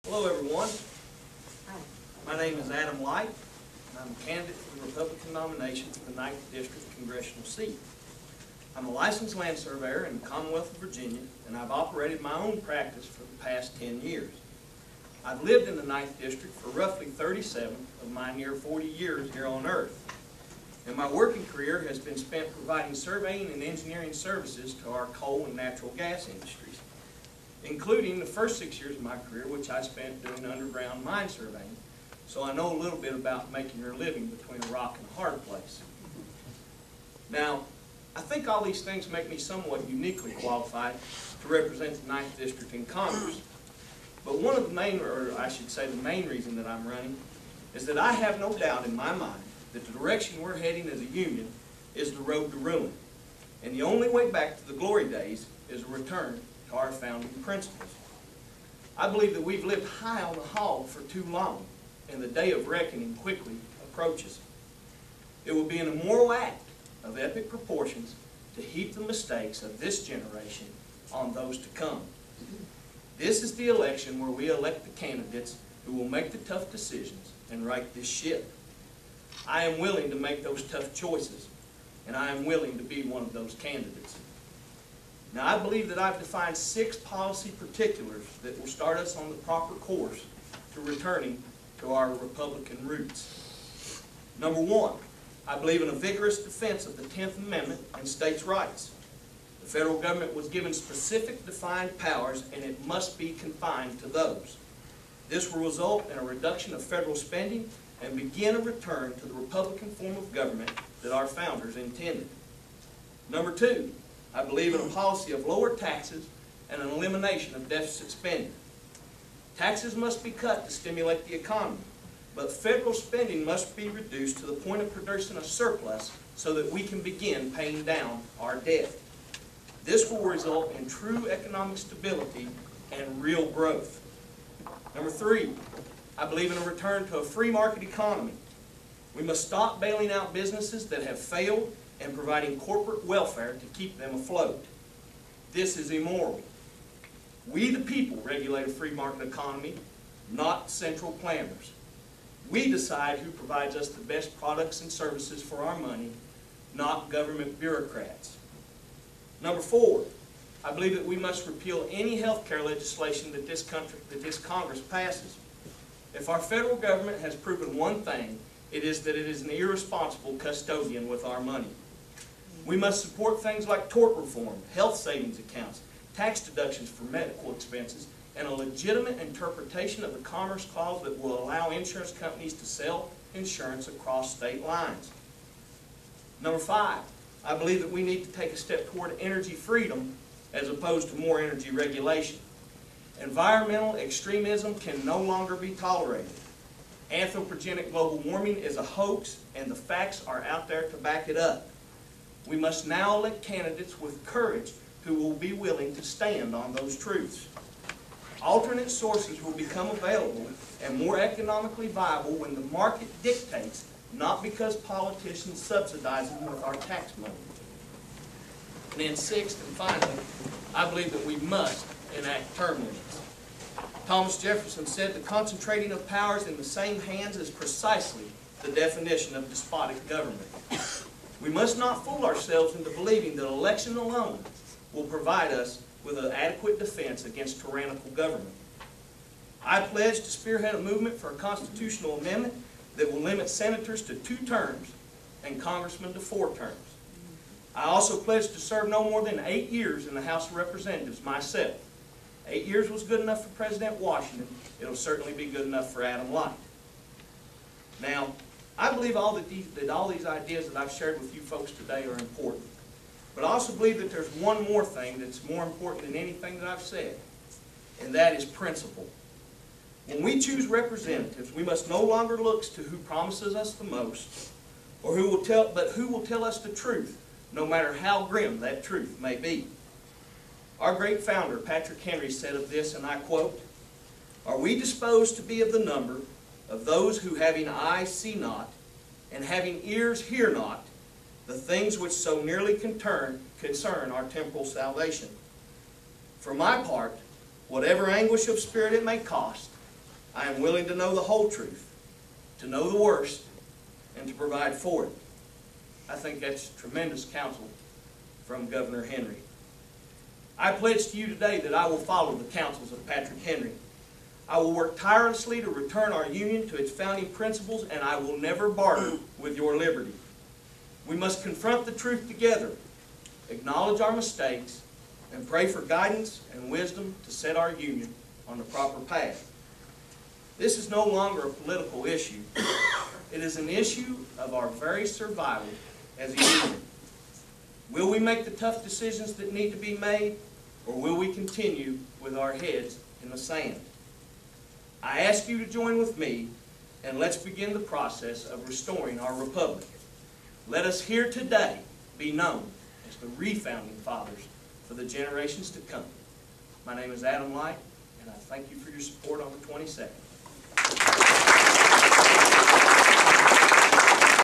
Hello everyone. My name is Adam Light, and I'm a candidate for the Republican nomination for the 9th District Congressional seat. I'm a licensed land surveyor in the Commonwealth of Virginia, and I've operated my own practice for the past 10 years. I've lived in the 9th District for roughly 37 of my near 40 years here on Earth. And my working career has been spent providing surveying and engineering services to our coal and natural gas industries, including the first 6 years of my career, which I spent doing underground mine surveying, so I know a little bit about making your living between a rock and a hard place. Now, I think all these things make me somewhat uniquely qualified to represent the 9th District in Congress. But one of the main, or I should say the main reason that I'm running, is that I have no doubt in my mind that the direction we're heading as a union is the road to ruin. And the only way back to the glory days is a return to our founding principles. I believe that we've lived high on the hog for too long, and the day of reckoning quickly approaches. It will be an immoral act of epic proportions to heap the mistakes of this generation on those to come. This is the election where we elect the candidates who will make the tough decisions and right this ship. I am willing to make those tough choices, and I am willing to be one of those candidates. Now, I believe that I've defined 6 policy particulars that will start us on the proper course to returning to our Republican roots. Number 1, I believe in a vigorous defense of the 10th Amendment and states' rights. The federal government was given specific defined powers, and it must be confined to those. This will result in a reduction of federal spending and begin a return to the Republican form of government that our founders intended. Number 2, I believe in a policy of lower taxes and an elimination of deficit spending. Taxes must be cut to stimulate the economy, but federal spending must be reduced to the point of producing a surplus so that we can begin paying down our debt. This will result in true economic stability and real growth. Number 3, I believe in a return to a free market economy. We must stop bailing out businesses that have failed and providing corporate welfare to keep them afloat. This is immoral. We the people regulate a free market economy, not central planners. We decide who provides us the best products and services for our money, not government bureaucrats. Number 4, I believe that we must repeal any health care legislation that this Congress passes. If our federal government has proven one thing, it is that it is an irresponsible custodian with our money. We must support things like tort reform, health savings accounts, tax deductions for medical expenses, and a legitimate interpretation of the Commerce Clause that will allow insurance companies to sell insurance across state lines. Number 5, I believe that we need to take a step toward energy freedom as opposed to more energy regulation. Environmental extremism can no longer be tolerated. Anthropogenic global warming is a hoax, and the facts are out there to back it up. We must now elect candidates with courage who will be willing to stand on those truths. Alternate sources will become available and more economically viable when the market dictates, not because politicians subsidize them with our tax money. And then 6th and finally, I believe that we must enact term limits. Thomas Jefferson said the concentrating of powers in the same hands is precisely the definition of despotic government. We must not fool ourselves into believing that election alone will provide us with an adequate defense against tyrannical government. I pledge to spearhead a movement for a constitutional amendment that will limit senators to 2 terms and congressmen to 4 terms. I also pledge to serve no more than 8 years in the House of Representatives myself. 8 years was good enough for President Washington. It'll certainly be good enough for Adam Light. Now, I believe that all these ideas that I've shared with you folks today are important. But I also believe that there's one more thing that's more important than anything that I've said, and that is principle. When we choose representatives, we must no longer look to who promises us the most, or who will tell us the truth, no matter how grim that truth may be. Our great founder, Patrick Henry, said of this, and I quote, "Are we disposed to be of the number of those who having eyes see not, and having ears hear not, the things which so nearly concern our temporal salvation? For my part, whatever anguish of spirit it may cost, I am willing to know the whole truth, to know the worst, and to provide for it. I think that's tremendous counsel from Governor Henry. I pledge to you today that I will follow the counsels of Patrick Henry. I will work tirelessly to return our Union to its founding principles, and I will never barter with your liberty. We must confront the truth together, acknowledge our mistakes, and pray for guidance and wisdom to set our Union on the proper path. This is no longer a political issue. It is an issue of our very survival as a Union. Will we make the tough decisions that need to be made, or will we continue with our heads in the sand? I ask you to join with me, and let's begin the process of restoring our republic. Let us here today be known as the refounding fathers for the generations to come. My name is Adam Light, and I thank you for your support on the 22nd.